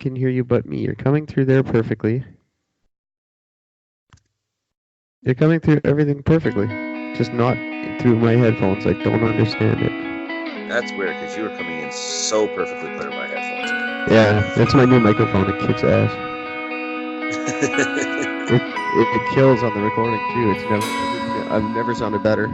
can hear you but me. You're coming through there perfectly. You're coming through everything perfectly. Just not through my headphones. I don't understand it. That's weird, because you were coming in so perfectly clear in my headphones. Yeah, that's my new microphone. It kicks ass. It kills on the recording too. I've never sounded better.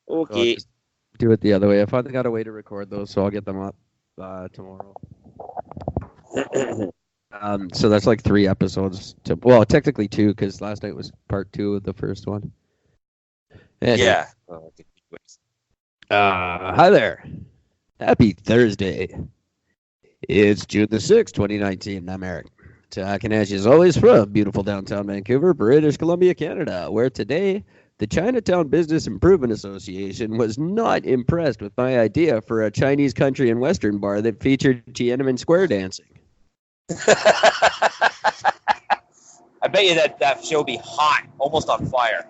Okay. So do it the other way. I finally got a way to record those, so I'll get them up tomorrow. So that's like 3 episodes. Well, technically 2, because last night was part 2 of the first one. Anyway. Yeah. Hi there. Happy Thursday. It's June the 6th, 2019. I'm Eric. Talking at you as always from beautiful downtown Vancouver, British Columbia, Canada, where today the Chinatown Business Improvement Association was not impressed with my idea for a Chinese country and western bar that featured Tiananmen Square dancing. I bet you that show would be hot, almost on fire.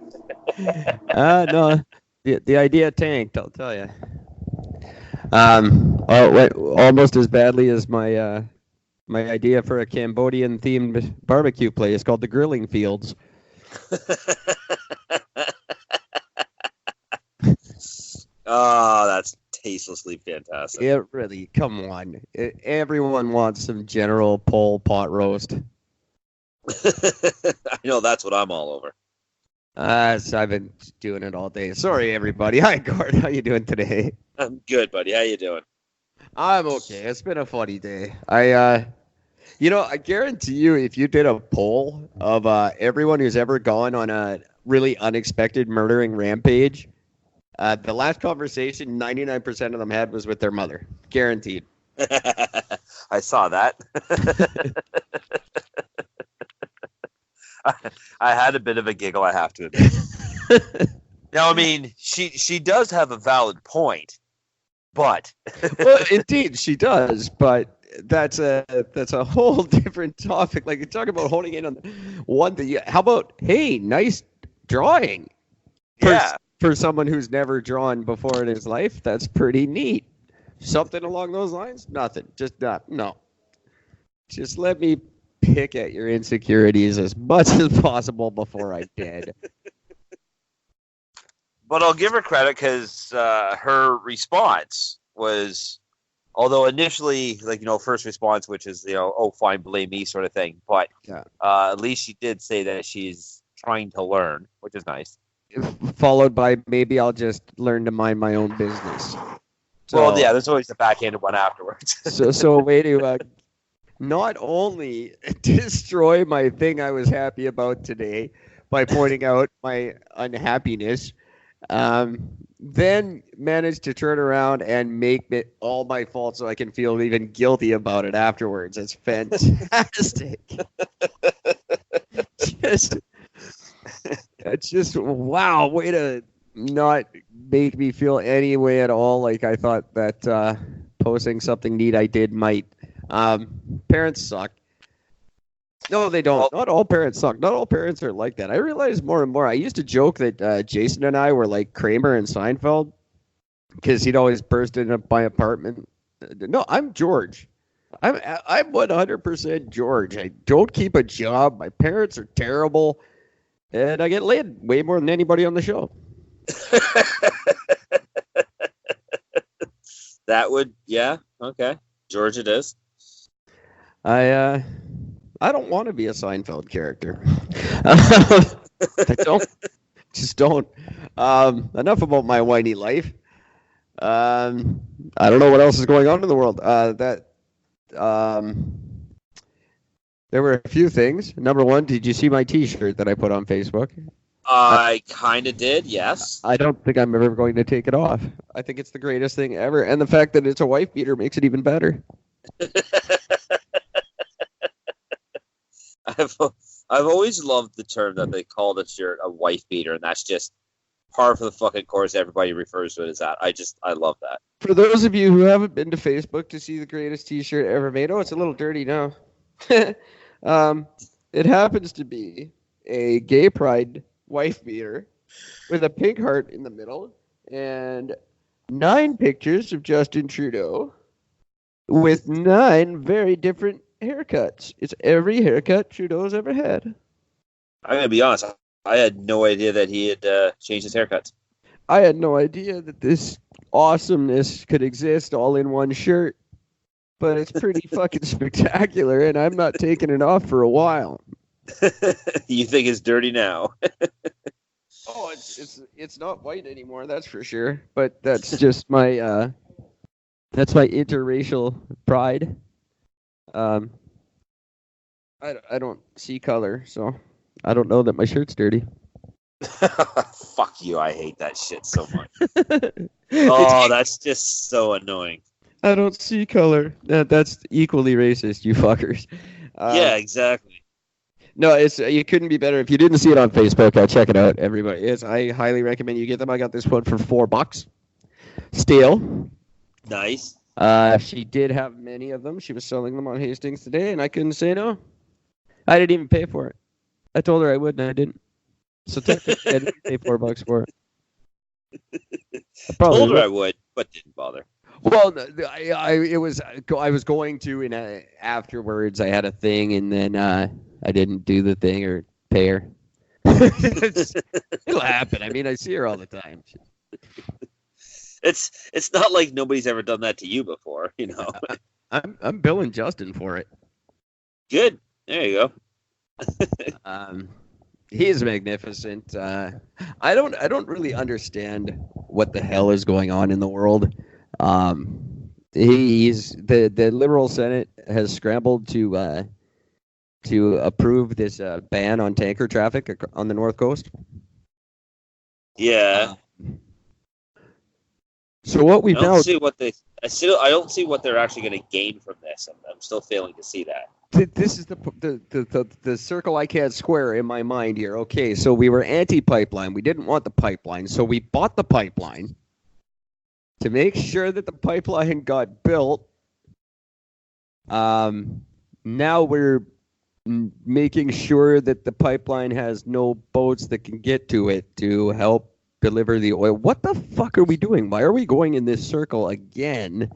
No, the idea tanked, I'll tell you. Almost as badly as my idea for a Cambodian-themed barbecue place called the Grilling Fields. Oh, that's tastelessly fantastic. Yeah, really, come on. Everyone wants some General Pol Pot roast. I know, that's what I'm all over. So I've been doing it all day. Sorry, everybody. Hi, Gord. How you doing today? I'm good, buddy. How you doing? I'm okay. It's been a funny day. I guarantee you, if you did a poll of everyone who's ever gone on a really unexpected murdering rampage, the last conversation 99% of them had was with their mother. Guaranteed. I saw that. I had a bit of a giggle, I have to admit. Now, I mean, she does have a valid point, but well, indeed she does, but that's a whole different topic. Like, you talk about honing in on one thing. How about, hey, nice drawing? For someone who's never drawn before in his life, that's pretty neat. Something along those lines? Nothing. Just no. Just let me pick at your insecurities as much as possible before I did. But I'll give her credit, because her response was, although initially, first response, which is, oh, fine, blame me sort of thing. But at least she did say that she's trying to learn, which is nice. Followed by, maybe I'll just learn to mind my own business. So, well, yeah, there's always the backhanded one afterwards. so a way to not only destroy my thing I was happy about today by pointing out my unhappiness, then manage to turn around and make it all my fault so I can feel even guilty about it afterwards. It's fantastic. It's just, wow, way to not make me feel any way at all like I thought that posting something neat I did might. Parents suck. No, they don't. Not all parents suck. Not all parents are like that. I realize more and more. I used to joke that Jason and I were like Kramer and Seinfeld, because he'd always burst into my apartment. No, I'm George. I'm 100% George. I don't keep a job. My parents are terrible. And I get laid way more than anybody on the show. That would, yeah, okay. George it is. I don't want to be a Seinfeld character. I don't. Just don't. Enough about my whiny life. I don't know what else is going on in the world. There were a few things. Number one, did you see my T-shirt that I put on Facebook? I kind of did, yes. I don't think I'm ever going to take it off. I think it's the greatest thing ever. And the fact that it's a wife beater makes it even better. I've always loved the term that they call the shirt a wife beater, and that's just par for the fucking course. Everybody refers to it as that. I love that. For those of you who haven't been to Facebook to see the greatest T-shirt ever made, it's a little dirty now. It happens to be a gay pride wife beater with a pink heart in the middle and 9 pictures of Justin Trudeau with 9 very different haircuts. It's every haircut Trudeau's ever had. I'm gonna be honest. I had no idea that he had changed his haircuts. I had no idea that this awesomeness could exist all in one shirt, but it's pretty fucking spectacular, and I'm not taking it off for a while. You think it's dirty now? Oh, it's not white anymore, that's for sure. But that's just my that's my interracial pride. I don't see color, so I don't know that my shirt's dirty. Fuck you! I hate that shit so much. Oh, that's just so annoying. I don't see color. That's equally racist, you fuckers. Yeah, exactly. No, it couldn't be better. If you didn't see it on Facebook, check it out, everybody. I highly recommend you get them. I got this one for $4. Steel. Nice. She did have many of them. She was selling them on Hastings today, and I couldn't say no. I didn't even pay for it. I told her I would, and I didn't. So technically, I didn't pay $4 for it. Told her I would, but didn't bother. Well, I was going to, and afterwards I had a thing, and then I didn't do the thing or pay her. It'll happen. I mean, I see her all the time. It's not like nobody's ever done that to you before, you know. I'm billing Justin for it. Good. There you go. He is magnificent. I don't really understand what the hell is going on in the world. He's the Liberal Senate has scrambled to approve this ban on tanker traffic on the North Coast. Yeah. So what we've now I don't see what they're actually going to gain from this. I'm still failing to see that. This is the circle I can't square in my mind here. Okay, so we were anti-pipeline. We didn't want the pipeline, so we bought the pipeline to make sure that the pipeline got built. Now we're making sure that the pipeline has no boats that can get to it to help deliver the oil. What the fuck are we doing? Why are we going in this circle again?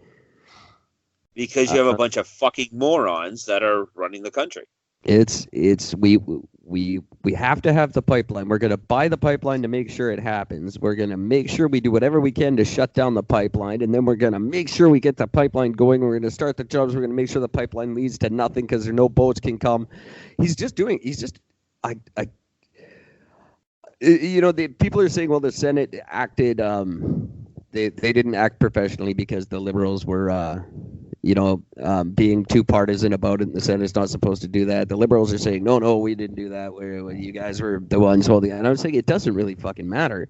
Because you have a bunch of fucking morons that are running the country. We have to have the pipeline. We're going to buy the pipeline to make sure it happens. We're going to make sure we do whatever we can to shut down the pipeline, and then we're going to make sure we get the pipeline going. We're going to start the jobs. We're going to make sure the pipeline leads to nothing because there no boats can come. The people are saying, well, the Senate acted. They didn't act professionally because the Liberals were. Being too partisan about it, and the Senate's not supposed to do that. The Liberals are saying, no, we didn't do that. You guys were the ones holding it. And I'm saying it doesn't really fucking matter.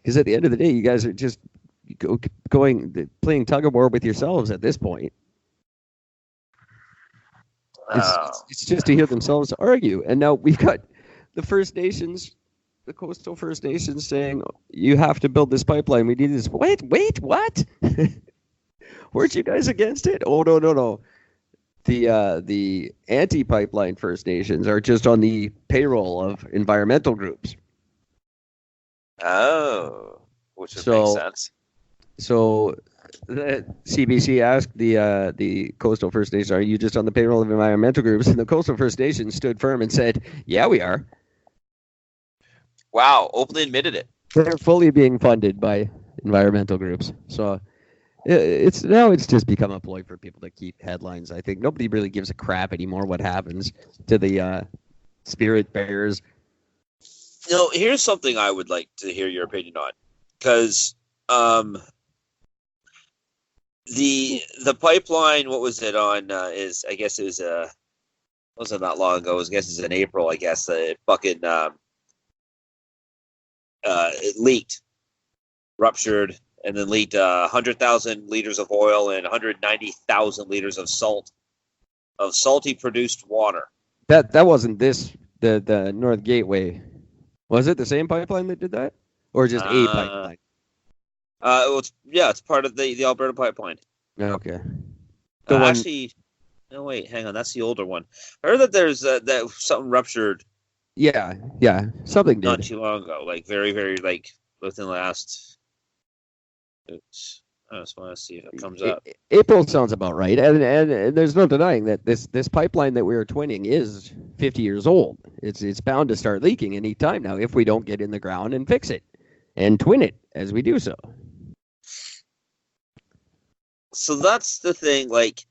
Because at the end of the day, you guys are just playing tug-of-war with yourselves at this point. It's just to hear themselves argue. And now we've got the First Nations, the coastal First Nations saying, you have to build this pipeline. We need this. Wait, what? Weren't you guys against it? Oh, no. The anti-pipeline First Nations are just on the payroll of environmental groups. Oh, which would make sense. So the CBC asked the coastal First Nations, are you just on the payroll of environmental groups? And the coastal First Nations stood firm and said, yeah, we are. Wow, openly admitted it. They're fully being funded by environmental groups. So it's just become a ploy for people to keep headlines. I think nobody really gives a crap anymore what happens to the spirit bearers. Here's something I would like to hear your opinion on, because the pipeline, what was it on? Is I guess it was wasn't that long ago. I guess it's in April. I guess it fucking it leaked, ruptured. And then leaked 100,000 liters of oil and 190,000 liters of salty produced water. That wasn't the North Gateway. Was it the same pipeline that did that? or just a pipeline? Well, it's part of the Alberta pipeline. Okay. The one. Actually, no, wait, hang on. That's the older one. I heard that there's that something ruptured. Yeah, something not did. too long ago, like very, very, like within the last. Oops. I just want to see if it comes up. April sounds about right, and there's no denying that this pipeline that we are twinning is 50 years old. It's bound to start leaking any time now if we don't get in the ground and fix it and twin it as we do so. So that's the thing. Like,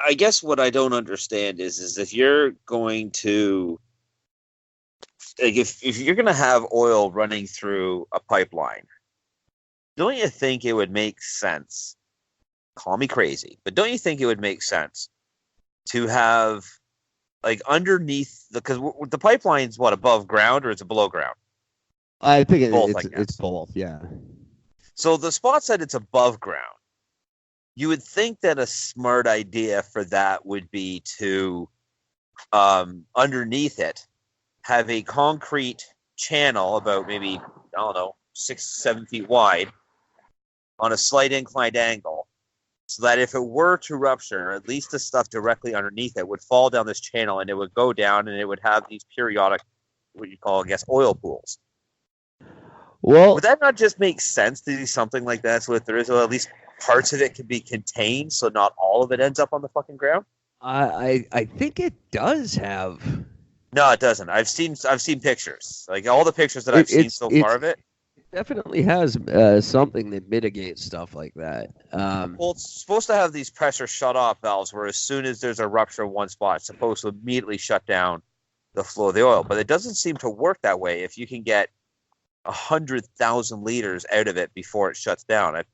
I guess what I don't understand is if you're going to, like, if you're going to have oil running through a pipeline, don't you think it would make sense? Call me crazy, but don't you think it would make sense to have, like, underneath because the pipeline's what, above ground or is it below ground? I think it's both. Yeah. So the spots that it's above ground, you would think that a smart idea for that would be to, underneath it, have a concrete channel about maybe, I don't know, 6-7 feet wide on a slight inclined angle, so that if it were to rupture, at least the stuff directly underneath it would fall down this channel and it would go down and it would have these periodic, what you call, I guess, oil pools. Well, would that not just make sense to do something like that so that there is, well, at least parts of it can be contained so not all of it ends up on the fucking ground? I think it does have. No, it doesn't. I've seen pictures. Like, all the pictures that I've seen so far of it. Definitely has something that mitigates stuff like that. Well, it's supposed to have these pressure shut-off valves where as soon as there's a rupture in one spot, it's supposed to immediately shut down the flow of the oil. But it doesn't seem to work that way if you can get 100,000 liters out of it before it shuts down. It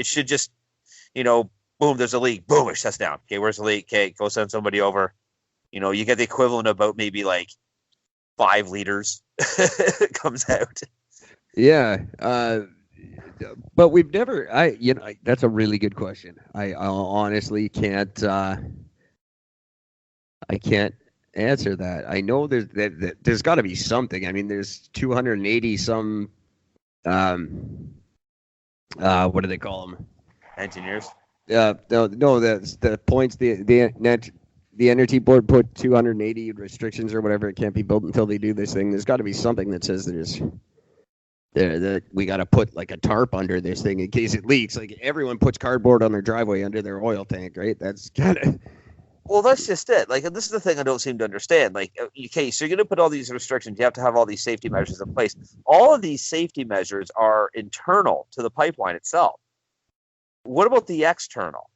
should just, boom, there's a leak. Boom, it shuts down. Okay, where's the leak? Okay, go send somebody over. You get the equivalent of about maybe like 5 liters comes out. Yeah. But we've never, that's a really good question. I honestly can't, I can't answer that. I know there's got to be something. I mean, there's 280 some, what do they call them? Engineers. No, that's the points. The energy board put 280 restrictions or whatever. It can't be built until they do this thing. There's got to be something that says that we got to put like a tarp under this thing in case it leaks. Like, everyone puts cardboard on their driveway under their oil tank, right? That's kind of. Well, that's just it. Like, this is the thing I don't seem to understand. Like, okay, so you're going to put all these restrictions. You have to have all these safety measures in place. All of these safety measures are internal to the pipeline itself. What about the external?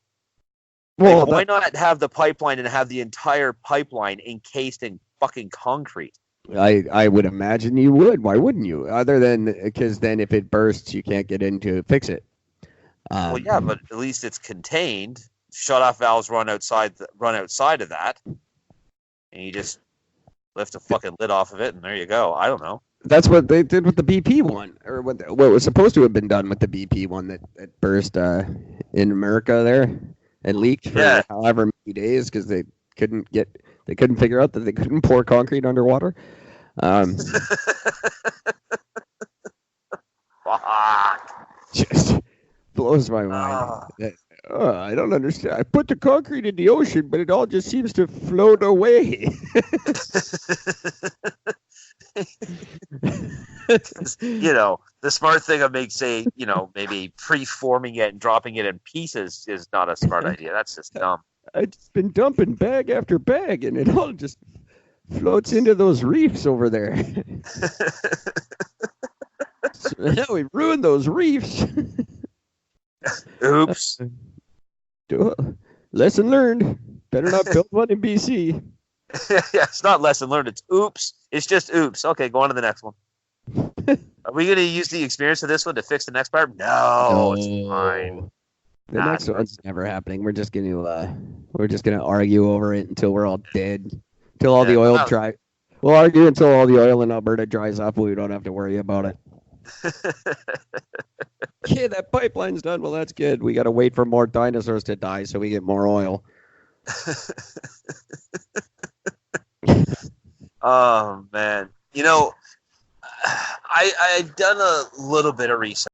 Well, why not have the pipeline and have the entire pipeline encased in fucking concrete? I would imagine you would. Why wouldn't you? Other than because then if it bursts, you can't get in to fix it. Well, yeah, but at least it's contained. Shut-off valves run outside of that, and you just lift a fucking lid off of it, and there you go. I don't know. That's what they did with the BP one, or what was supposed to have been done with the BP one that burst in America there and leaked for however many days because they couldn't figure out that they couldn't pour concrete underwater. Fuck. Just blows my mind. I don't understand. I put the concrete in the ocean, but it all just seems to float away. The smart thing of maybe pre-forming it and dropping it in pieces is not a smart idea. That's just dumb. I've just been dumping bag after bag, and it all just floats into those reefs over there. So now we've ruined those reefs. Oops. Lesson learned. Better not build one in BC. Yeah, it's not lesson learned. It's oops. It's just oops. Okay, go on to the next one. Are we going to use the experience of this one to fix the next part? No, it's fine. The next one's never happening. We're just going to argue over it until we're all dead. Until all the oil dry. We'll argue until all the oil in Alberta dries up. We don't have to worry about it. Yeah, that pipeline's done. Well, that's good. We got to wait for more dinosaurs to die so we get more oil. Oh, man. I've done a little bit of research